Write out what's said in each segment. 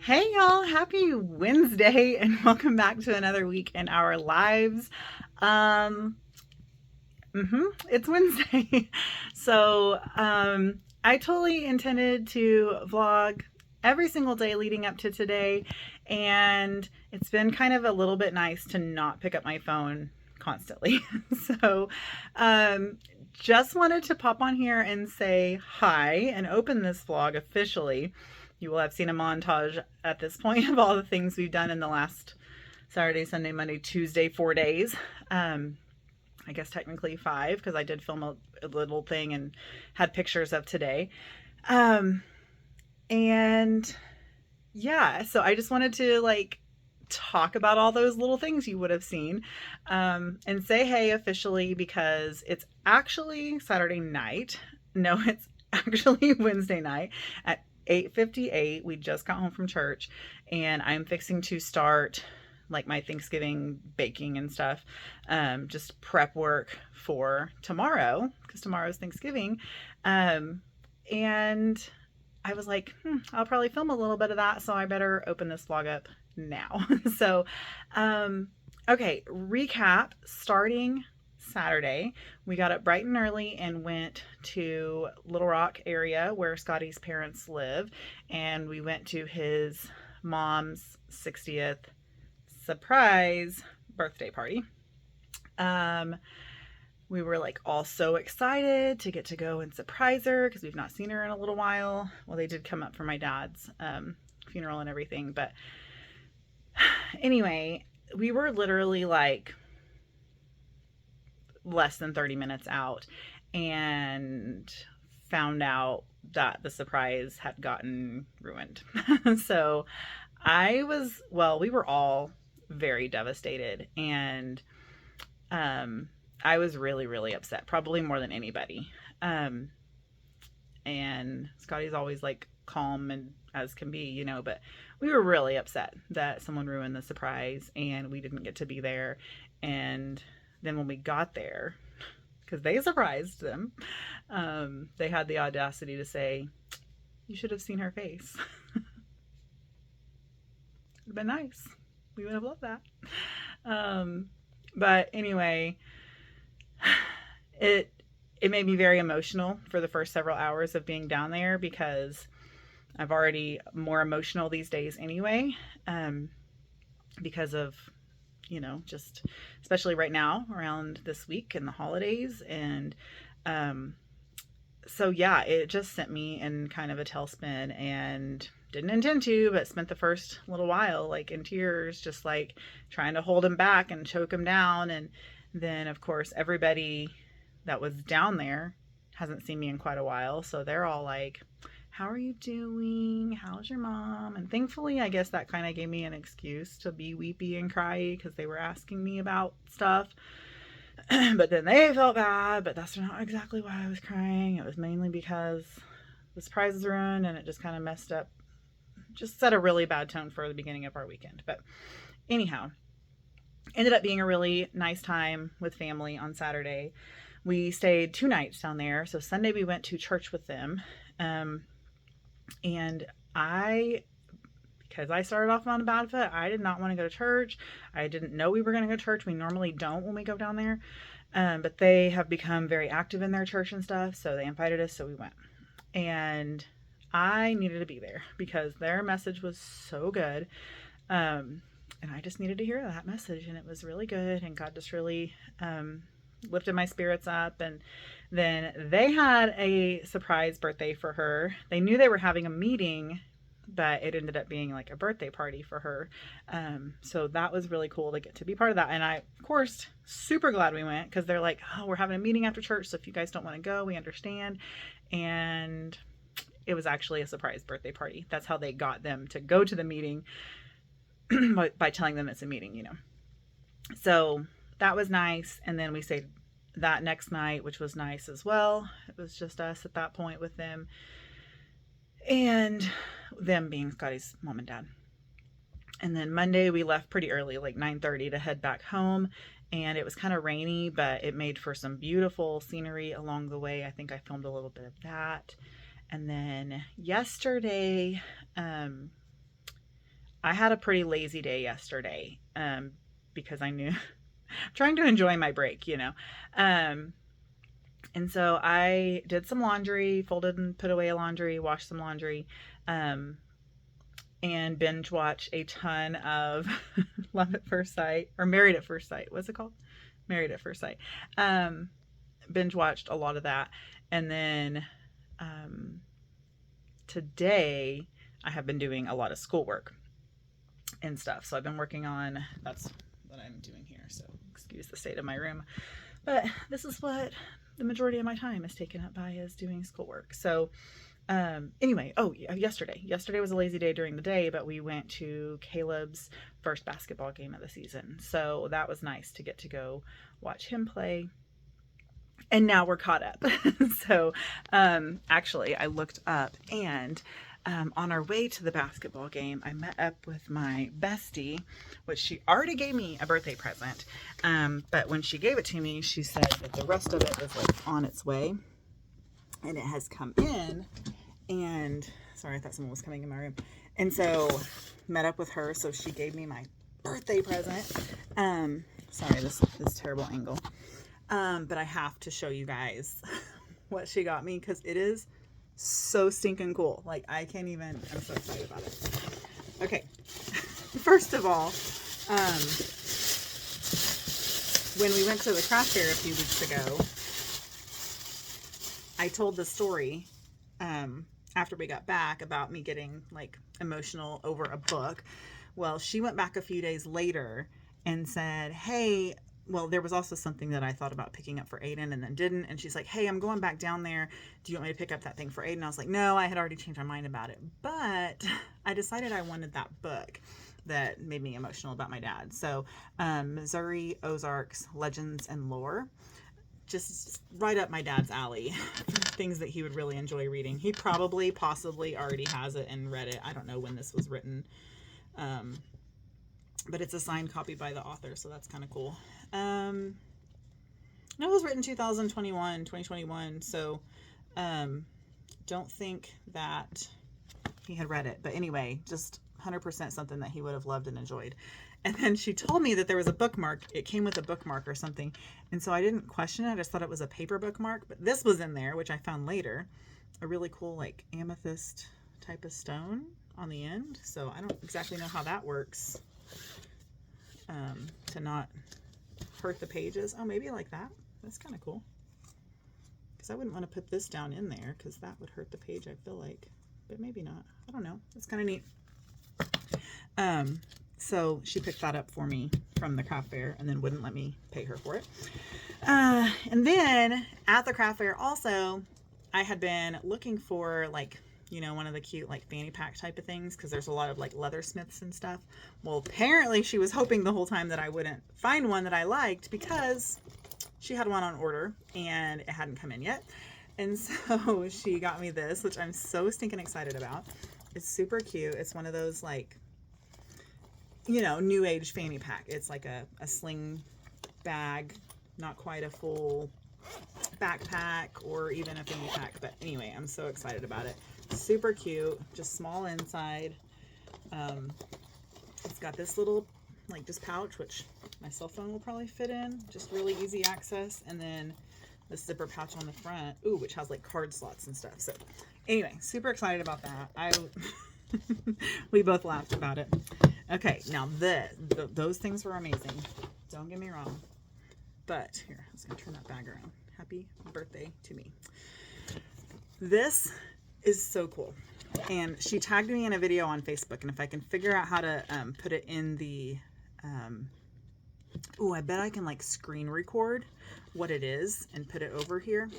Hey y'all, happy Wednesday and welcome back to another week in our lives. Um it's Wednesday. I totally intended to vlog every single day leading up to today, and it's been kind of a little bit nice to not pick up my phone constantly. so um just wanted to pop on here and say hi and open this vlog officially. You will have seen a montage at this point of all the things we've done in the last Saturday, Sunday, Monday, Tuesday, 4 days. I guess technically five, because I did film a little thing and had pictures of today. Um, and yeah, so I just wanted to talk about all those little things you would have seen, and say hey officially, because it's actually Saturday night. No, it's actually Wednesday night at 8:58. We just got home from church, and I'm fixing to start like my Thanksgiving baking and stuff, just prep work for tomorrow, because tomorrow's Thanksgiving. And I was like, I'll probably film a little bit of that, so I better open this vlog up now. so, okay, recap. Starting Saturday, we got up bright and early and went to Little Rock area where Scotty's parents live, and we went to his mom's 60th surprise birthday party. We were like all so excited to get to go and surprise her because we've not seen her in a little while. Well, they did come up for my dad's funeral and everything, but anyway, we were literally like less than 30 minutes out and found out that the surprise had gotten ruined. so we were all very devastated, and I was really, really upset, probably more than anybody. And Scotty's always like calm and as can be, but we were really upset that someone ruined the surprise and we didn't get to be there. And then when we got there, because they surprised them, they had the audacity to say, "You should have seen her face." It'd have been nice. We would have loved that. But anyway, it made me very emotional for the first several hours of being down there, because I've already more emotional these days anyway, because of just especially right now around this week and the holidays. And so yeah, it just sent me in kind of a tailspin, and didn't intend to, but spent the first little while like in tears, just like trying to hold him back and choke him down. And then of course everybody that was down there hasn't seen me in quite a while, so they're all like, "How are you doing? How's your mom?" And thankfully, I guess that kind of gave me an excuse to be weepy and cry, because they were asking me about stuff. But then they felt bad, but that's not exactly why I was crying. It was mainly because the surprise was ruined, and it just kind of messed up, just set a really bad tone for the beginning of our weekend. But anyhow, ended up being a really nice time with family on Saturday. We stayed 2 nights down there. So Sunday we went to church with them. And because I started off on a bad foot, I did not want to go to church. I didn't know we were going to go to church. We normally don't when we go down there. But they have become very active in their church and stuff, so they invited us, so we went. And I needed to be there because their message was so good. And I just needed to hear that message, and it was really good, and God just really lifted my spirits up. And then they had a surprise birthday for her. They knew they were having a meeting, but it ended up being like a birthday party for her. So that was really cool to get to be part of that. And I, of course, super glad we went, because they're like, "Oh, we're having a meeting after church, so if you guys don't want to go, we understand." And it was actually a surprise birthday party. That's how they got them to go to the meeting, by telling them it's a meeting. So that was nice. And then we stayed that next night, which was nice as well. It was just us at that point with them, and them being Scotty's mom and dad. And then Monday we left pretty early, like 9:30, to head back home. And it was kind of rainy, but it made for some beautiful scenery along the way. I think I filmed a little bit of that. And then yesterday, I had a pretty lazy day yesterday, because I knew trying to enjoy my break, you know. Um, and so I did some laundry, folded and put away laundry, washed some laundry, um, and binge watch a ton of Love at First Sight or Married at First Sight. What's it called? Married at First Sight. Um, Binge watched a lot of that. And then um, today I have been doing a lot of schoolwork and stuff. So I've been working on, that's what I'm doing here. So excuse the state of my room. But this is what the majority of my time is taken up by, is doing schoolwork. So anyway, yesterday was a lazy day during the day, but we went to Caleb's first basketball game of the season. So that was nice to get to go watch him play. And now we're caught up. So actually I looked up, and on our way to the basketball game, I met up with my bestie, which she already gave me a birthday present. But when she gave it to me, she said that the rest of it is like on its way, and it has come in. And sorry, I thought someone was coming in my room. And so met up with her. So she gave me my birthday present. Sorry, this terrible angle. But I have to show you guys what she got me, because it is so stinking cool. Like, I can't even, I'm so excited about it. Okay. First of all, when we went to the craft fair a few weeks ago, I told the story, after we got back, about me getting like emotional over a book. Well, she went back a few days later and said, hey, well, there was also something that I thought about picking up for Aiden and then didn't. And she's like, hey, I'm going back down there. Do you want me to pick up that thing for Aiden? I was like, no, I had already changed my mind about it. But I decided I wanted that book that made me emotional about my dad. So Missouri Ozarks Legends and Lore. Just right up my dad's alley. Things that he would really enjoy reading. He possibly already has it and read it. I don't know when this was written. But it's a signed copy by the author, so that's kind of cool. No, it was written 2021, so don't think that he had read it. But anyway, just 100% something that he would have loved and enjoyed. And then she told me that there was a bookmark. It came with a bookmark or something. And so I didn't question it. I just thought it was a paper bookmark. But this was in there, which I found later. A really cool, like, amethyst type of stone on the end. So I don't exactly know how that works. To not hurt the pages. Oh, maybe like that. That's kind of cool. Because I wouldn't want to put this down in there, because that would hurt the page, I feel like. But maybe not. I don't know. It's kind of neat. So she picked that up for me from the craft fair and then wouldn't let me pay her for it. And then at the craft fair also, I had been looking for, like, you know, one of the cute, like, fanny pack type of things, because there's a lot of, like, leathersmiths and stuff. Well, apparently she was hoping the whole time that I wouldn't find one that I liked, because she had one on order and it hadn't come in yet. And so she got me this, which I'm so stinking excited about. It's super cute. It's one of those, like, you know, new age fanny pack. It's like a sling bag, not quite a full backpack or even a fanny pack. But anyway, I'm so excited about it. Super cute, just small inside. It's got this little, like, just pouch, which my cell phone will probably fit in. Just really easy access. And then the zipper pouch on the front, ooh, which has like card slots and stuff. So anyway, super excited about that. We both laughed about it. Okay, now those things were amazing. Don't get me wrong. But here, I was gonna turn that bag around. Happy birthday to me. This is so cool. And she tagged me in a video on Facebook, and if I can figure out how to put it in the I bet I can, like, screen record what it is and put it over here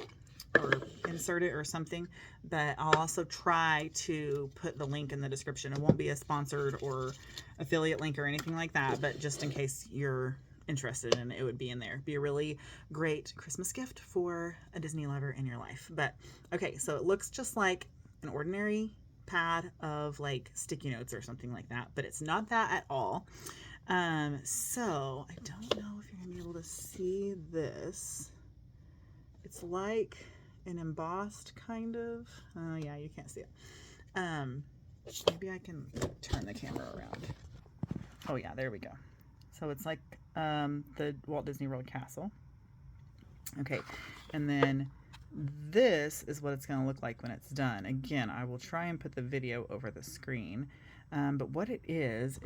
or insert it or something. But I'll also try to put the link in the description. It won't be a sponsored or affiliate link or anything like that, but just in case you're interested in it, it would be in there. Be a really great Christmas gift for a Disney lover in your life. But okay, so it looks just like an ordinary pad of, like, sticky notes or something like that, but it's not that at all. So I don't know if you're gonna be able to see this. It's like an embossed kind of, oh yeah, you can't see it. maybe I can turn the camera around. Oh yeah, there we go. So it's like the Walt Disney World Castle. Okay, and then this is what it's going to look like when it's done. Again, I will try and put the video over the screen. But what it is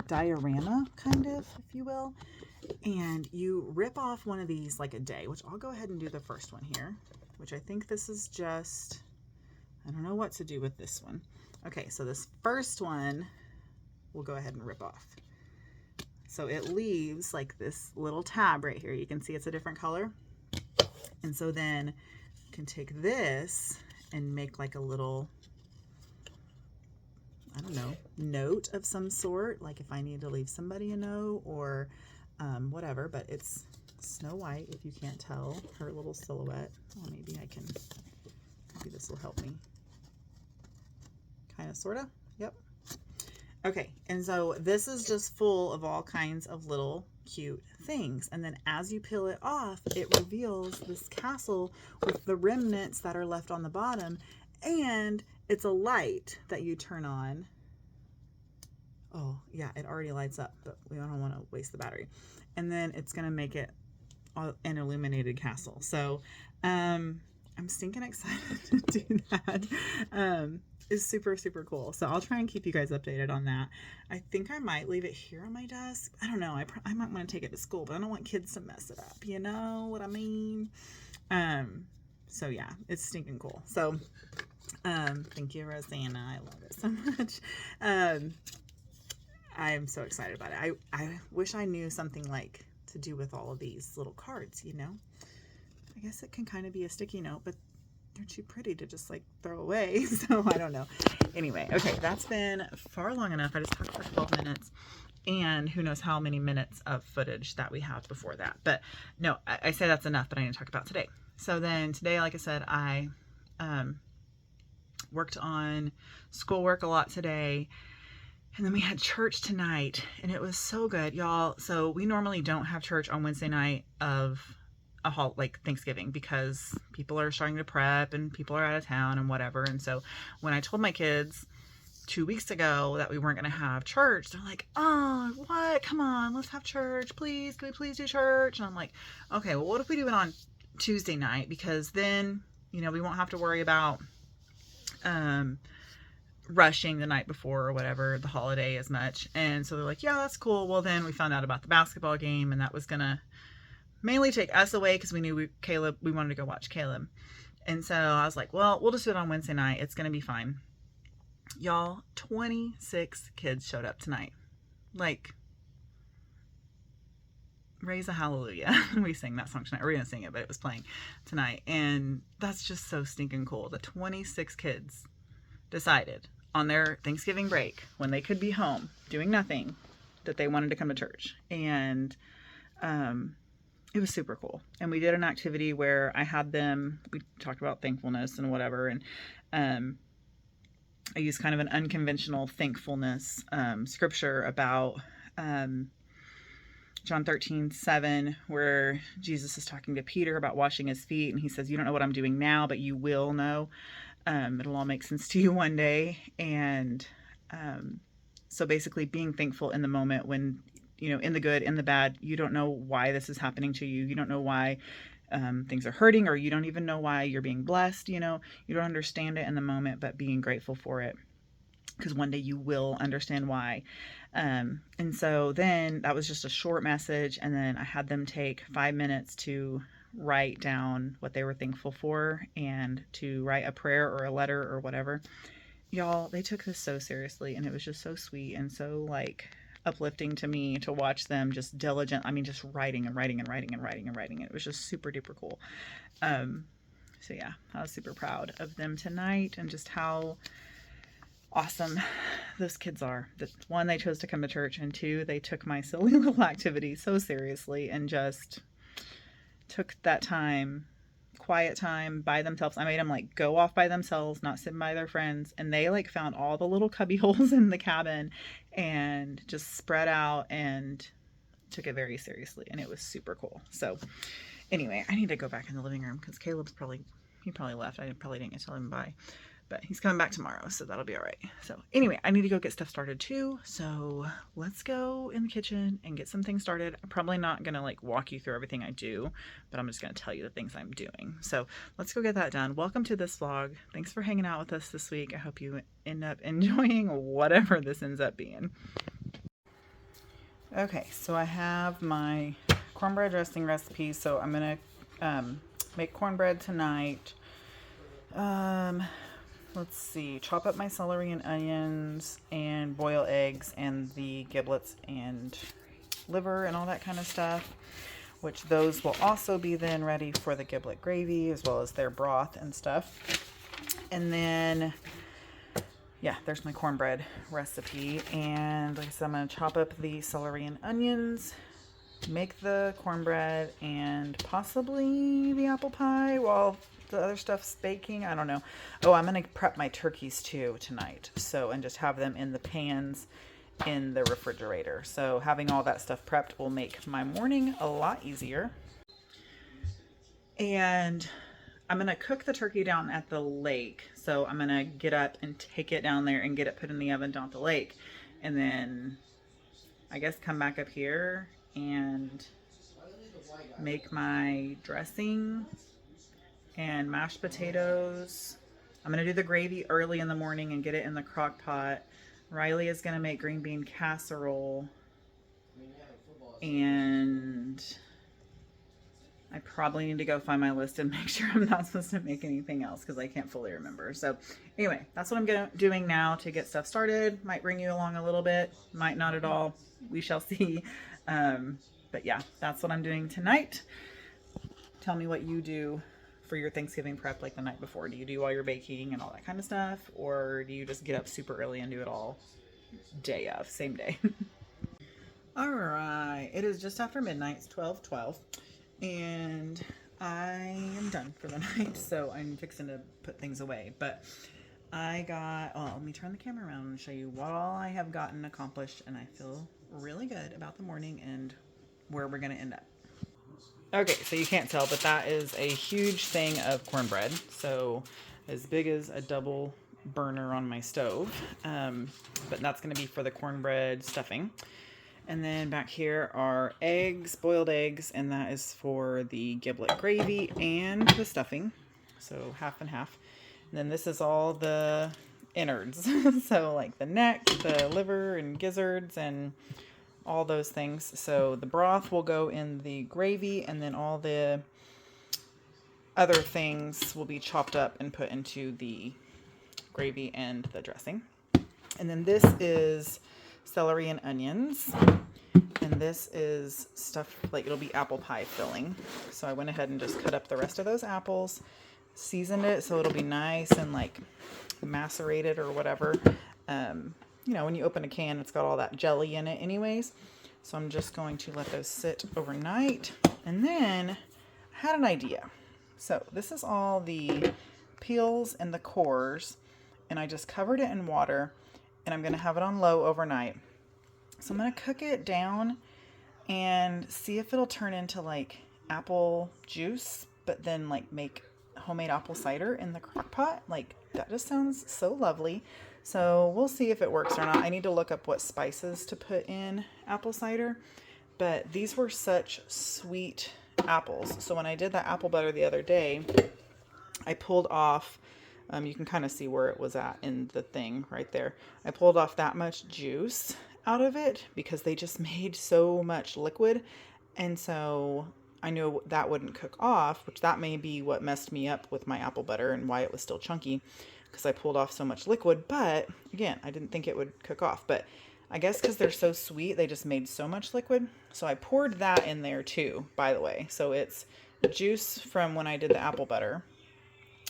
diorama, kind of, if you will. And you rip off one of these like a day, which I'll go ahead and do the first one here, which I think this is just, I don't know what to do with this one. Okay, so this first one we'll go ahead and rip off. So it leaves like this little tab right here. You can see it's a different color. And so then you can take this and make like a little, I don't know, note of some sort, like if I need to leave somebody a note or whatever, but it's Snow White, if you can't tell, her little silhouette. Oh, maybe this will help me. Kind of, sort of, yep. Okay, and so this is just full of all kinds of little cute things. And then as you peel it off, it reveals this castle with the remnants that are left on the bottom. And it's a light that you turn on. Oh, yeah, it already lights up, but we don't want to waste the battery. And then it's going to make it an illuminated castle. So I'm stinking excited to do that. Is super, super cool. So I'll try and keep you guys updated on that. I think I might leave it here on my desk. I don't know. I might want to take it to school, but I don't want kids to mess it up. You know what I mean? So yeah, it's stinking cool. So thank you, Rosanna. I love it so much. I am so excited about it. I wish I knew something like to do with all of these little cards, you know? I guess it can kind of be a sticky note, but they're too pretty to just like throw away. So I don't know. Anyway, okay, that's been far long enough. I just talked for 12 minutes and who knows how many minutes of footage that we have before that. But no, I say that's enough, but I need to talk about today. So then today, like I said, I worked on schoolwork a lot today. And then we had church tonight and it was so good, y'all. So we normally don't have church on Wednesday night of like Thanksgiving because people are starting to prep and people are out of town and whatever. And so when I told my kids 2 weeks ago that we weren't going to have church, they're like, oh, what? Come on, let's have church. Please, can we please do church? And I'm like, okay, well, what if we do it on Tuesday night? Because then, you know, we won't have to worry about rushing the night before or whatever, the holiday as much. And so they're like, yeah, that's cool. Well, then we found out about the basketball game and that was going to mainly take us away because we knew we wanted to go watch Caleb. And so I was like, well, we'll just do it on Wednesday night. It's going to be fine. Y'all, 26 kids showed up tonight. Like, raise a hallelujah. We sang that song tonight. We're going to sing it, but it was playing tonight. And that's just so stinking cool. The 26 kids decided on their Thanksgiving break when they could be home doing nothing that they wanted to come to church. And it was super cool. And we did an activity where I had them, we talked about thankfulness and whatever. And I used kind of an unconventional thankfulness scripture about John 13:7, where Jesus is talking to Peter about washing his feet. And he says, you don't know what I'm doing now, but you will know. It'll all make sense to you one day. And so basically being thankful in the moment when, you know, in the good, in the bad, you don't know why this is happening to you. You don't know why things are hurting, or you don't even know why you're being blessed. You know, you don't understand it in the moment, but being grateful for it, because one day you will understand why. And so then that was just a short message. And then I had them take 5 minutes to write down what they were thankful for and to write a prayer or a letter or whatever. Y'all, they took this so seriously, and it was just so sweet and so like uplifting to me to watch them just diligent. I mean, just writing and writing and writing and writing and writing. It was just super duper cool. So yeah, I was super proud of them tonight and just how awesome those kids are. That one, they chose to come to church, and two, they took my silly little activity so seriously and just took that time, quiet time by themselves. I made them like go off by themselves, not sitting by their friends, and they like found all the little cubby holes in the cabin and just spread out and took it very seriously, and it was super cool. So anyway, I need to go back in the living room because Caleb's probably left. I probably didn't get to tell him bye. but he's coming back tomorrow, so that'll be all right. So anyway, I need to go get stuff started too. So let's go in the kitchen and get some things started. I'm probably not gonna like walk you through everything I do, but I'm just gonna tell you the things I'm doing. So let's go get that done. Welcome to this vlog. Thanks for hanging out with us this week. I hope you end up enjoying whatever this ends up being. Okay, so I have my cornbread dressing recipe. So I'm gonna make cornbread tonight. Let's see, chop up my celery and onions and boil eggs and the giblets and liver and all that kind of stuff, which those will also be then ready for the giblet gravy as well as their broth and stuff. And then, yeah, there's my cornbread recipe. And like I said, I'm going to chop up the celery and onions, make the cornbread and possibly the apple pie while the other stuff's baking. I don't know. Oh, I'm going to prep my turkeys too tonight. So, and just have them in the pans in the refrigerator. So having all that stuff prepped will make my morning a lot easier. And I'm going to cook the turkey down at the lake. So I'm going to get up and take it down there and get it put in the oven down at the lake. And then I guess come back up here and make my dressing and mashed potatoes. I'm going to do the gravy early in the morning and get it in the crock pot. Riley is going to make green bean casserole. And I probably need to go find my list and make sure I'm not supposed to make anything else because I can't fully remember. So anyway, that's what I'm doing now to get stuff started. Might bring you along a little bit, might not at all. We shall see. But yeah, that's what I'm doing tonight. Tell me what you do for your Thanksgiving prep like the night before. Do you do all your baking and all that kind of stuff? Or do you just get up super early and do it all day of, same day? All right, it is just after midnight. It's 12:12. And I am done for the night, so I'm fixing to put things away. But I got, oh, let me turn the camera around and show you what all I have gotten accomplished, and I feel really good about the morning and where we're going to end up. Okay, so you can't tell, but that is a huge thing of cornbread. So as big as a double burner on my stove. But that's going to be for the cornbread stuffing. And then back here are eggs, boiled eggs, and that is for the giblet gravy and the stuffing. So half and half. And then this is all the innards. So like the neck, the liver and gizzards and all those things. So the broth will go in the gravy, and then all the other things will be chopped up and put into the gravy and the dressing. And then this is celery and onions. And this is stuff like it'll be apple pie filling. So I went ahead and just cut up the rest of those apples, seasoned it so it'll be nice and like macerated or whatever. You know, when you open a can, it's got all that jelly in it anyways. So I'm just going to let those sit overnight. And then I had an idea. So this is all the peels and the cores, and I just covered it in water, and I'm going to have it on low overnight. So I'm going to cook it down and see if it'll turn into like apple juice, but then like make homemade apple cider in the crock pot. Like that just sounds so lovely. So we'll see if it works or not. I need to look up what spices to put in apple cider, but these were such sweet apples. So when I did the apple butter the other day, I pulled off, you can kind of see where it was at in the thing right there. I pulled off that much juice out of it because they just made so much liquid. And so I knew that wouldn't cook off, which that may be what messed me up with my apple butter and why it was still chunky, because I pulled off so much liquid. But again, I didn't think it would cook off, but I guess because they're so sweet, they just made so much liquid. So I poured that in there too, by the way. So it's juice from when I did the apple butter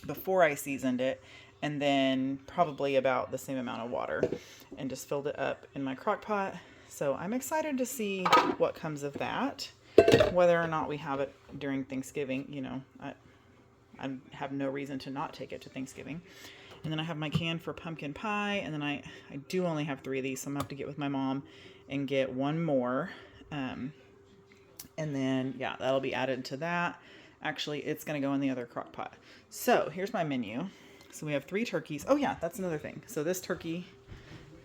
before I seasoned it, and then probably about the same amount of water, and just filled it up in my crock pot. So I'm excited to see what comes of that, whether or not we have it during Thanksgiving. You know, I have no reason to not take it to Thanksgiving. And then I have my can for pumpkin pie, and then I do only have 3 of these, so I'm gonna have to get with my mom and get one more. And then, yeah, that'll be added to that. Actually, it's gonna go in the other crock pot. So here's my menu. So we have 3 turkeys. Oh yeah, that's another thing. So this turkey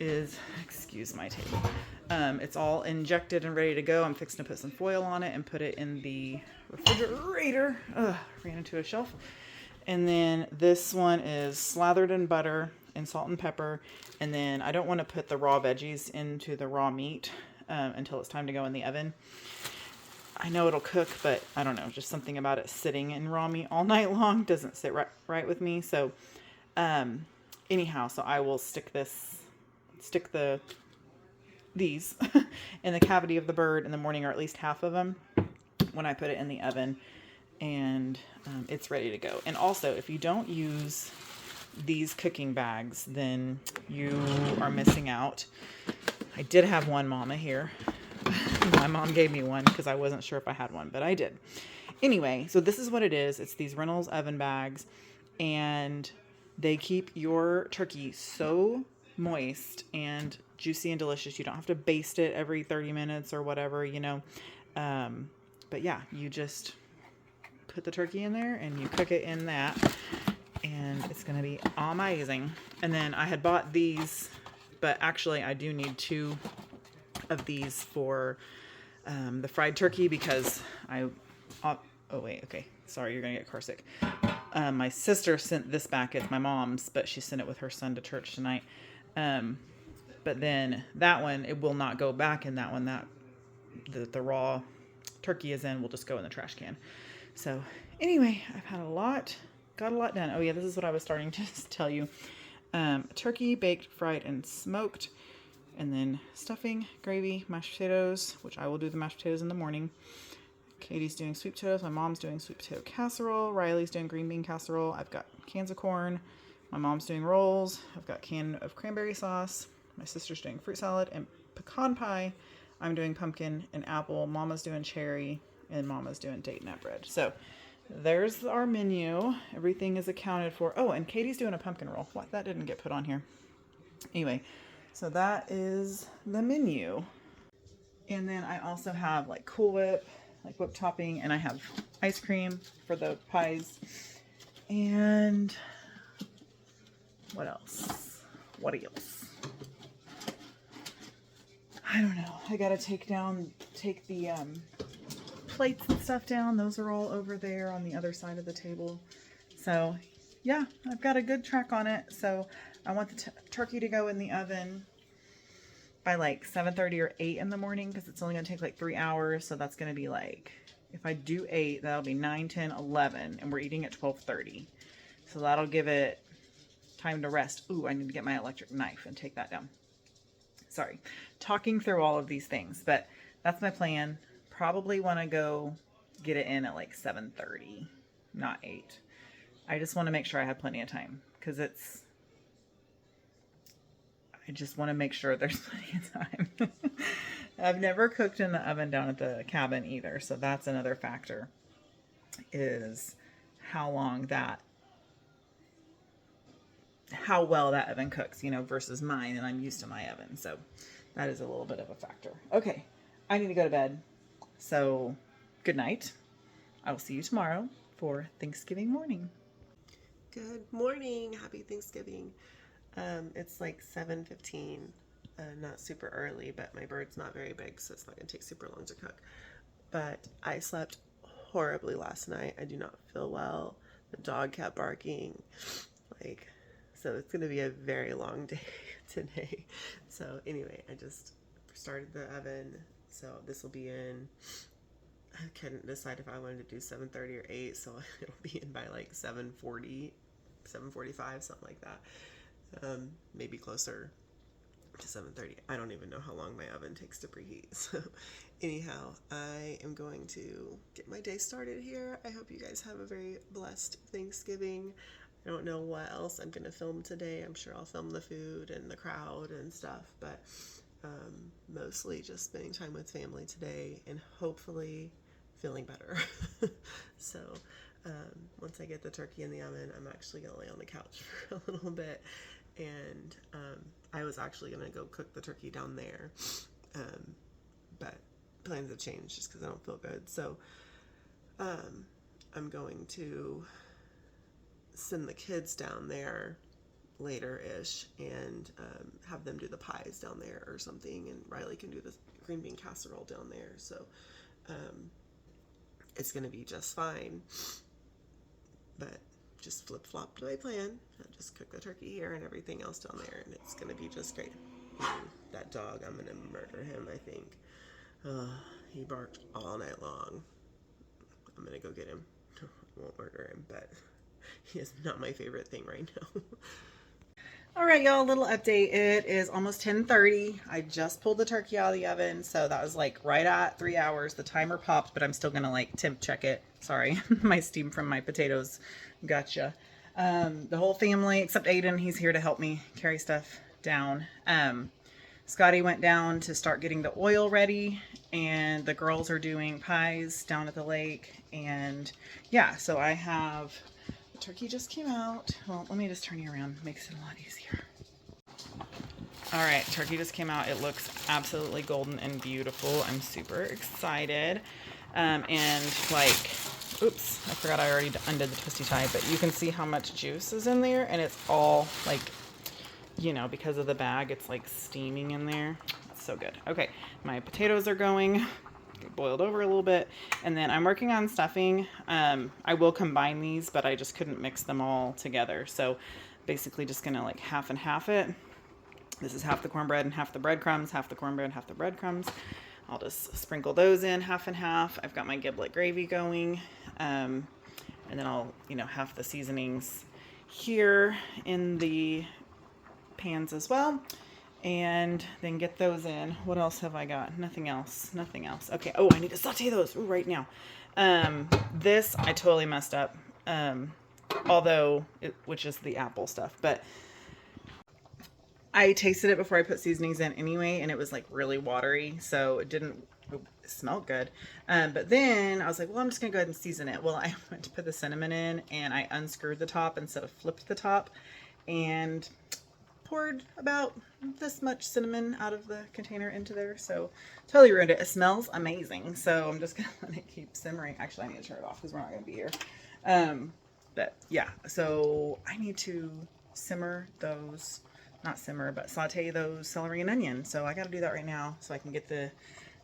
is, excuse my table. It's all injected and ready to go. I'm fixing to put some foil on it and put it in the refrigerator. Ugh, ran into a shelf. And then this one is slathered in butter and salt and pepper. And then I don't want to put the raw veggies into the raw meat until it's time to go in the oven. I know it'll cook, but I don't know. Just something about it sitting in raw meat all night long doesn't sit right with me. So anyhow, so I will stick these in the cavity of the bird in the morning, or at least half of them, when I put it in the oven, and it's ready to go. And also, if you don't use these cooking bags, then you are missing out. I did have one mama here. My mom gave me one because I wasn't sure if I had one, but I did. Anyway, so this is what it is. It's these Reynolds oven bags, and they keep your turkey so moist and juicy and delicious. You don't have to baste it every 30 minutes or whatever, you know. But yeah, you just put the turkey in there and you cook it in that, and it's going to be amazing. And then I had bought these, but actually I do need 2 of these for the fried turkey, because oh wait, okay, sorry, you're gonna get car sick. My sister sent this back. It's my mom's, but she sent it with her son to church tonight. But then that one, it will not go back in that one. That the raw turkey is in will just go in the trash can. So anyway, I've had got a lot done. Oh yeah, this is what I was starting to tell you. Turkey baked, fried, and smoked. And then stuffing, gravy, mashed potatoes, which I will do the mashed potatoes in the morning. Katie's doing sweet potatoes. My mom's doing sweet potato casserole. Riley's doing green bean casserole. I've got cans of corn. My mom's doing rolls. I've got a can of cranberry sauce. My sister's doing fruit salad and pecan pie. I'm doing pumpkin and apple. Mama's doing cherry. And Mama's doing date nut bread. So there's our menu. Everything is accounted for. Oh, and Katie's doing a pumpkin roll. What? That didn't get put on here. Anyway. So that is the menu. And then I also have like Cool Whip, like whipped topping, and I have ice cream for the pies. And what else? What else? I don't know. I gotta take the plates and stuff down. Those are all over there on the other side of the table. So yeah, I've got a good track on it. So I want the turkey to go in the oven by like 7:30 or 8 in the morning, because it's only going to take like 3 hours. So that's going to be like, if I do 8, that'll be 9, 10, 11, and we're eating at 12:30. So that'll give it time to rest. Ooh, I need to get my electric knife and take that down. Sorry, talking through all of these things, but that's my plan. Probably want to go get it in at like 7:30, not 8. I just want to make sure I have plenty of time, because I just want to make sure there's plenty of time. I've never cooked in the oven down at the cabin either, so that's another factor, is how well that oven cooks, you know, versus mine, and I'm used to my oven. So that is a little bit of a factor. Okay, I need to go to bed. So good night. I will see you tomorrow for Thanksgiving morning. Good morning. Happy Thanksgiving. It's like 7:15, not super early, but my bird's not very big, so it's not going to take super long to cook. But I slept horribly last night. I do not feel well. The dog kept barking. So it's going to be a very long day today. So anyway, I just started the oven. So this will be in, I couldn't decide if I wanted to do 7:30 or 8, so it'll be in by like 7:40, 7:45, something like that. Maybe closer to 7:30. I don't even know how long my oven takes to preheat. So anyhow, I am going to get my day started here. I hope you guys have a very blessed Thanksgiving. I don't know what else I'm going to film today. I'm sure I'll film the food and the crowd and stuff, but mostly just spending time with family today and hopefully feeling better. So once I get the turkey in the oven, I'm actually going to lay on the couch for a little bit. And I was actually going to go cook the turkey down there, but plans have changed just because I don't feel good. So I'm going to send the kids down there later-ish and have them do the pies down there or something, and Riley can do the green bean casserole down there. So it's going to be just fine. But just flip-flopped my plan. I just cook the turkey here and everything else down there, and it's going to be just great. And that dog, I'm going to murder him, I think. He barked all night long. I'm going to go get him. I won't murder him, but he is not my favorite thing right now. All right, y'all, a little update. It is almost 10:30. I just pulled the turkey out of the oven, so that was like right at 3 hours. The timer popped, but I'm still gonna like temp check it. Sorry, my steam from my potatoes. Gotcha. The whole family, except Aiden, he's here to help me carry stuff down. Scotty went down to start getting the oil ready, and the girls are doing pies down at the lake. And yeah, so I have... Turkey just came out. Well, let me just turn you around. Makes it a lot easier. All right, turkey just came out. It looks absolutely golden and beautiful. I'm super excited. And like, oops, I forgot I already undid the twisty tie, but you can see how much juice is in there, and it's all like, you know, because of the bag, it's like steaming in there. It's so good. Okay, my potatoes are going. Boiled over a little bit, and then I'm working on stuffing. I will combine these, but I just couldn't mix them all together, so basically just gonna like half and half it. This is half the cornbread and half the breadcrumbs, half the cornbread, half the breadcrumbs. I'll just sprinkle those in half and half. I've got my giblet gravy going, and then I'll, you know, half the seasonings here in the pans as well. And then get those in. What else have I got? Nothing else. Nothing else. Okay. Oh, I need to saute those right now. This I totally messed up. Which is the apple stuff, but I tasted it before I put seasonings in anyway, and it was like really watery, so it didn't smell good. But then I was like, well, I'm just gonna go ahead and season it. Well, I went to put the cinnamon in, and I unscrewed the top instead of flipped the top, and poured about this much cinnamon out of the container into there, so totally ruined it. It smells amazing, so I'm just gonna let it keep simmering. Actually, I need to turn it off because we're not gonna be here. But yeah, so I need to simmer those, not simmer, but saute those celery and onion. So I got to do that right now so I can get the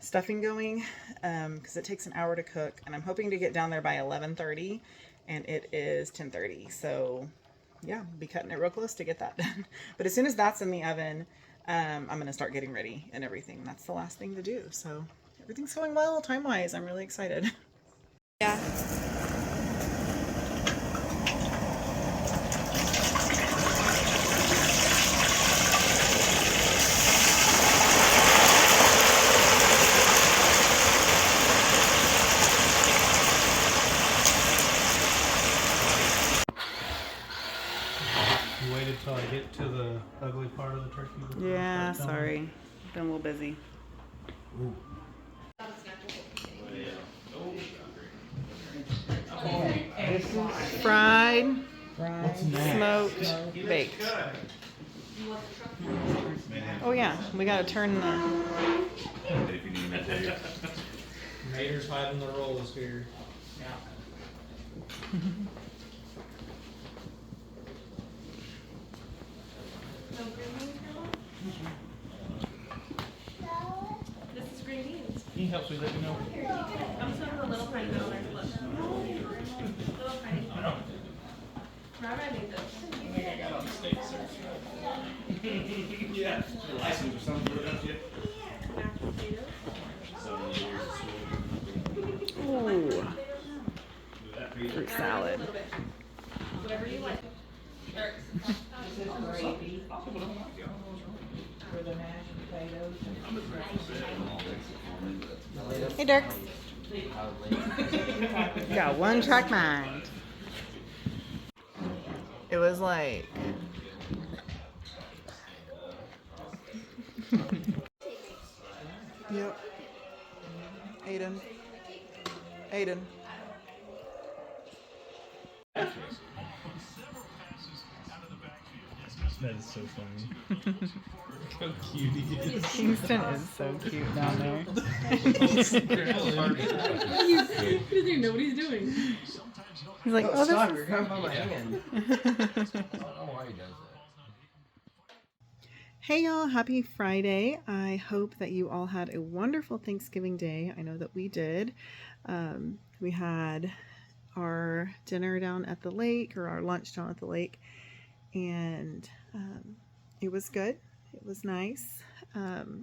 stuffing going, because it takes an hour to cook, and I'm hoping to get down there by 11:30, and it is 10:30. So yeah, I'll be cutting it real close to get that done. But as soon as that's in the oven, I'm going to start getting ready and everything. That's the last thing to do. So everything's going well time-wise. I'm really excited. Yeah. Until I get to the ugly part of the turkey. Yeah, sorry. Been a little busy. Ooh. This is fried, smoked, baked. Oh yeah, we gotta turn the... Mater's hiding the rolls here. Yeah. This is green beans. He helps me let you know. I'm just gonna put a little tiny bit on there. Look. Little tiny. Rabbi made this. I think I got on the state search. Yeah, your license or something, don't you? Mashed potatoes. 70 years of school. Ooh, fruit salad. Whatever you like. Hey, Dirk. Got one track mind. It was like... Yep. Aiden. Aiden. That is so funny. How cute he is. Kingston is so cute down there. He doesn't even know what he's doing. He's like, oh, stop, this you're is... grabbing by my hand. I don't know why he does that. Hey y'all, happy Friday. I hope that you all had a wonderful Thanksgiving day. I know that we did. We had our dinner down at the lake, or our lunch down at the lake, and it was good. It was nice.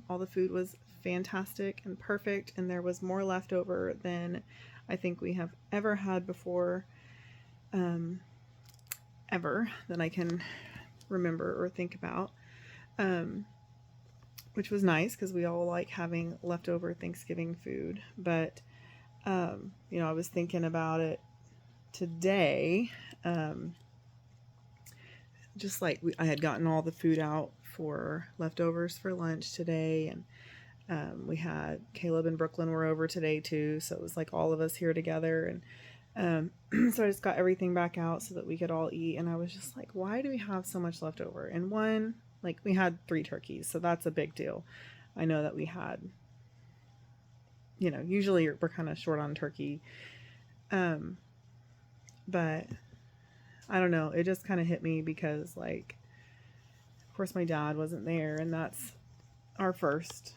All the food was fantastic and perfect, and there was more left over than I think we have ever had before, ever, that I can remember or think about. Which was nice because we all like having leftover Thanksgiving food. But, you know, I was thinking about it today. Just like I had gotten all the food out for leftovers for lunch today. And we had Caleb and Brooklyn were over today too. So it was like all of us here together. And so I just got everything back out so that we could all eat. And I was just like, why do we have so much left over? And one, like, we had 3 turkeys, so that's a big deal. I know that we had, you know, usually we're kind of short on turkey. But I don't know, it just kind of hit me because, like, of course my dad wasn't there, and that's our first,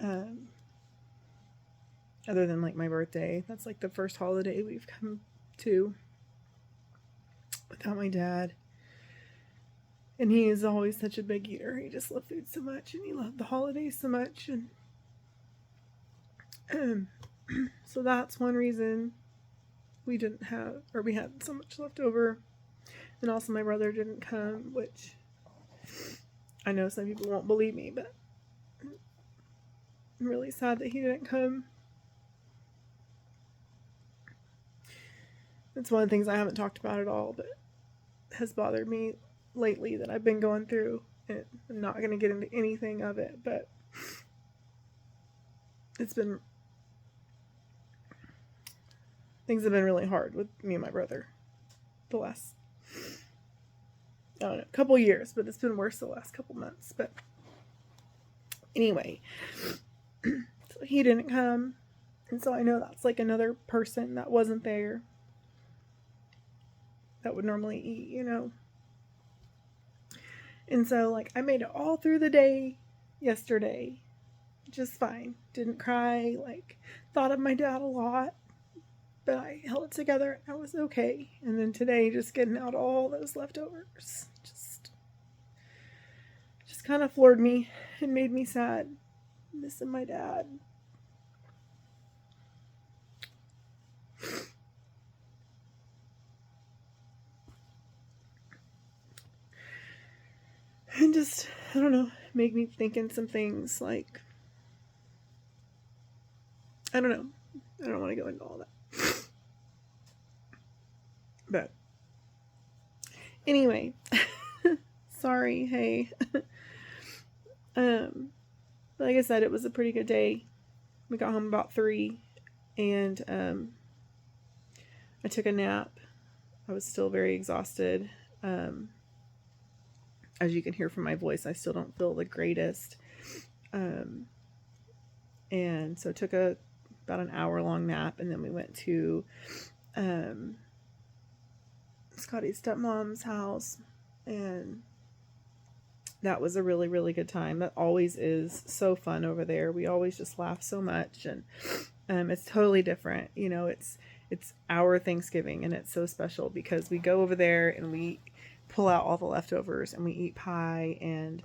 other than like my birthday, that's like the first holiday we've come to without my dad. And he is always such a big eater. He just loved food so much, and he loved the holidays so much. And so that's one reason we didn't have, or we had so much left over. And also my brother didn't come, which I know some people won't believe me, but I'm really sad that he didn't come. It's one of the things I haven't talked about at all, but has bothered me lately that I've been going through, and I'm not going to get into anything of it, but things have been really hard with me and my brother the last, I don't know, couple years, but it's been worse the last couple months. But anyway, so he didn't come, and so I know that's like another person that wasn't there that would normally eat, you know. And so, like, I made it all through the day yesterday just fine. Didn't cry, like, thought of my dad a lot, but I held it together. I was okay. And then today, just getting out all those leftovers just kind of floored me and made me sad, missing my dad. And just, I don't know, make me thinking some things like, I don't know. I don't want to go into all that. But anyway, sorry, hey. Like I said, it was a pretty good day. We got home about 3, and I took a nap. I was still very exhausted. As you can hear from my voice, I still don't feel the greatest. And so took about an hour-long nap, and then we went to Scotty's stepmom's house, and that was a really, really good time. That always is so fun over there. We always just laugh so much, and it's totally different. You know, it's our Thanksgiving, and it's so special because we go over there and we pull out all the leftovers and we eat pie, and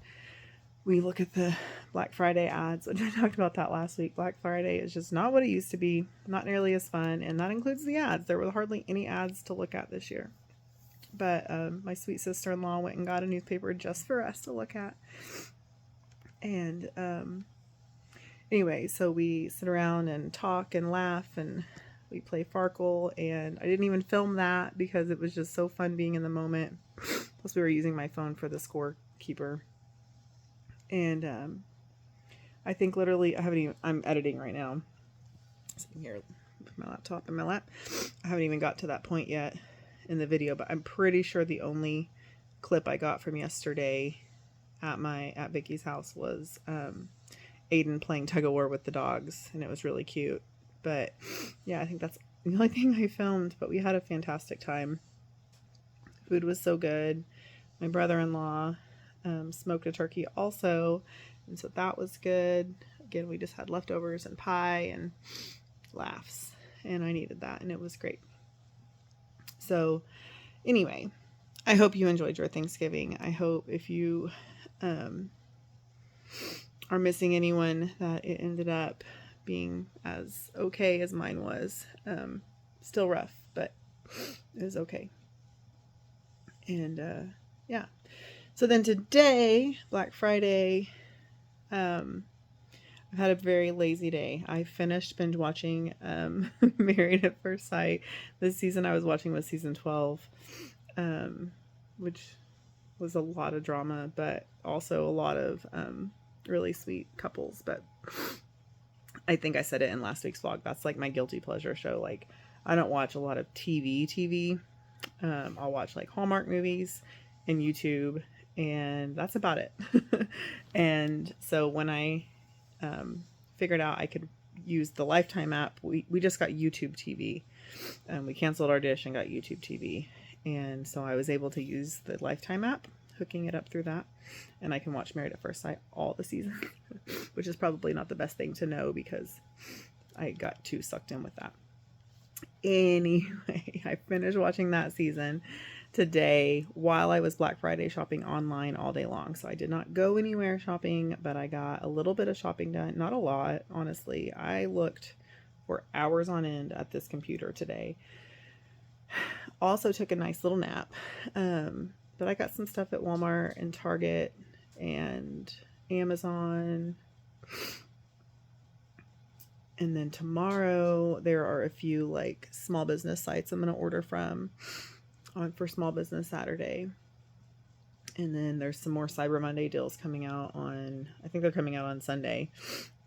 we look at the Black Friday ads, which I talked about that last week. Black Friday is just not what it used to be, not nearly as fun, and that includes the ads. There were hardly any ads to look at this year. But my sweet sister-in-law went and got a newspaper just for us to look at. And anyway, so we sit around and talk and laugh, and we play Farkle, and I didn't even film that because it was just so fun being in the moment. Plus we were using my phone for the scorekeeper. And I think literally I'm editing right now. Sitting here with my laptop in my lap. I haven't even got to that point yet in the video, but I'm pretty sure the only clip I got from yesterday at Vicky's house was Aiden playing tug of war with the dogs, and it was really cute. But yeah, I think that's the only thing I filmed, but we had a fantastic time. Food was so good. My brother-in-law smoked a turkey also, and so that was good. Again, we just had leftovers and pie and laughs, and I needed that, and it was great. So anyway, I hope you enjoyed your Thanksgiving. I hope if you are missing anyone that it ended up being as okay as mine was. Still rough, but it was okay. And yeah. So then today, Black Friday, I've had a very lazy day. I finished binge watching Married at First Sight. This season I was watching was season 12, which was a lot of drama, but also a lot of really sweet couples. But I think I said it in last week's vlog. That's like my guilty pleasure show. Like, I don't watch a lot of TV. I'll watch like Hallmark movies and YouTube, and that's about it. And so when I figured out I could use the Lifetime app, we just got YouTube TV. We canceled our dish and got YouTube TV. And so I was able to use the Lifetime app, hooking it up through that. And I can watch Married at First Sight all the seasons, which is probably not the best thing to know because I got too sucked in with that. Anyway, I finished watching that season today while I was Black Friday shopping online all day long. So I did not go anywhere shopping, but I got a little bit of shopping done. Not a lot, honestly. I looked for hours on end at this computer today. Also took a nice little nap. But I got some stuff at Walmart and Target and Amazon. And then tomorrow there are a few like small business sites I'm going to order from for Small Business Saturday. And then there's some more Cyber Monday deals coming out on, I think they're coming out on Sunday,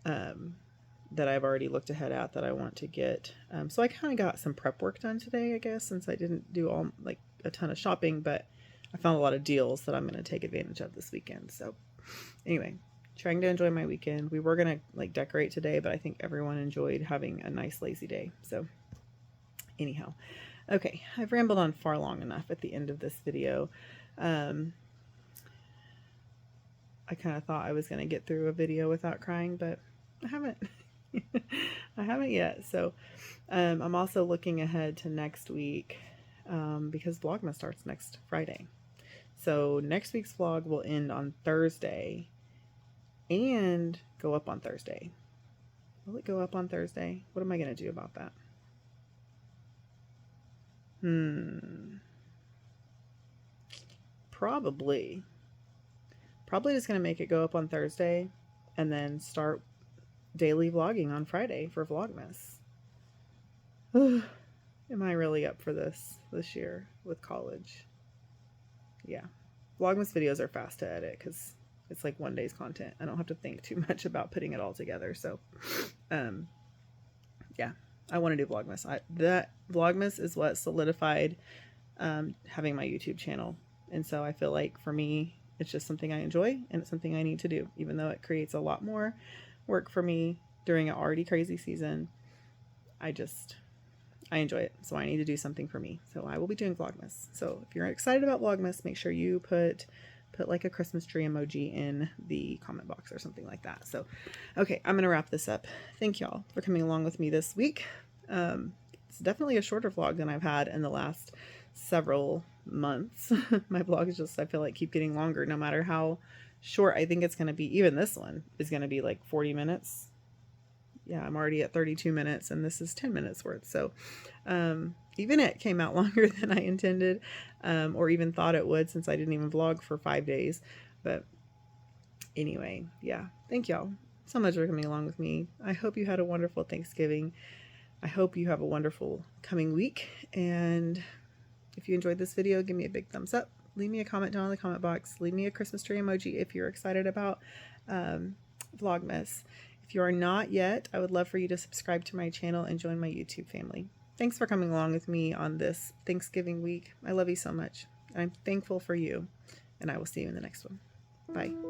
that I've already looked ahead at that I want to get. So I kind of got some prep work done today, I guess, since I didn't do all like a ton of shopping, but I found a lot of deals that I'm going to take advantage of this weekend. So anyway, trying to enjoy my weekend. We were going to like decorate today, but I think everyone enjoyed having a nice lazy day. So anyhow, okay, I've rambled on far long enough at the end of this video. I kind of thought I was going to get through a video without crying, but I haven't. I haven't yet. So I'm also looking ahead to next week because Vlogmas starts next Friday. So next week's vlog will end on Thursday and go up on Thursday. Will it go up on Thursday? What am I going to do about that? Probably just going to make it go up on Thursday and then start daily vlogging on Friday for Vlogmas. Am I really up for this year with college? Yeah. Vlogmas videos are fast to edit because it's like one day's content. I don't have to think too much about putting it all together. So, yeah, I want to do Vlogmas. That Vlogmas is what solidified having my YouTube channel. And so I feel like for me, it's just something I enjoy and it's something I need to do, even though it creates a lot more work for me during an already crazy season. I enjoy it, so I need to do something for me. So I will be doing Vlogmas. So if you're excited about Vlogmas, make sure you put like a Christmas tree emoji in the comment box or something like that. So, okay, I'm going to wrap this up. Thank y'all for coming along with me this week. It's definitely a shorter vlog than I've had in the last several months. My vlogs just, I feel like, keep getting longer no matter how short I think it's going to be. Even this one is going to be like 40 minutes. Yeah, I'm already at 32 minutes and this is 10 minutes worth. So even it came out longer than I intended or even thought it would, since I didn't even vlog for 5 days. But anyway, yeah, thank y'all so much for coming along with me. I hope you had a wonderful Thanksgiving. I hope you have a wonderful coming week. And if you enjoyed this video, give me a big thumbs up. Leave me a comment down in the comment box. Leave me a Christmas tree emoji if you're excited about Vlogmas. If you are not yet, I would love for you to subscribe to my channel and join my YouTube family. Thanks for coming along with me on this Thanksgiving week. I love you so much. I'm thankful for you, and I will see you in the next one. Bye.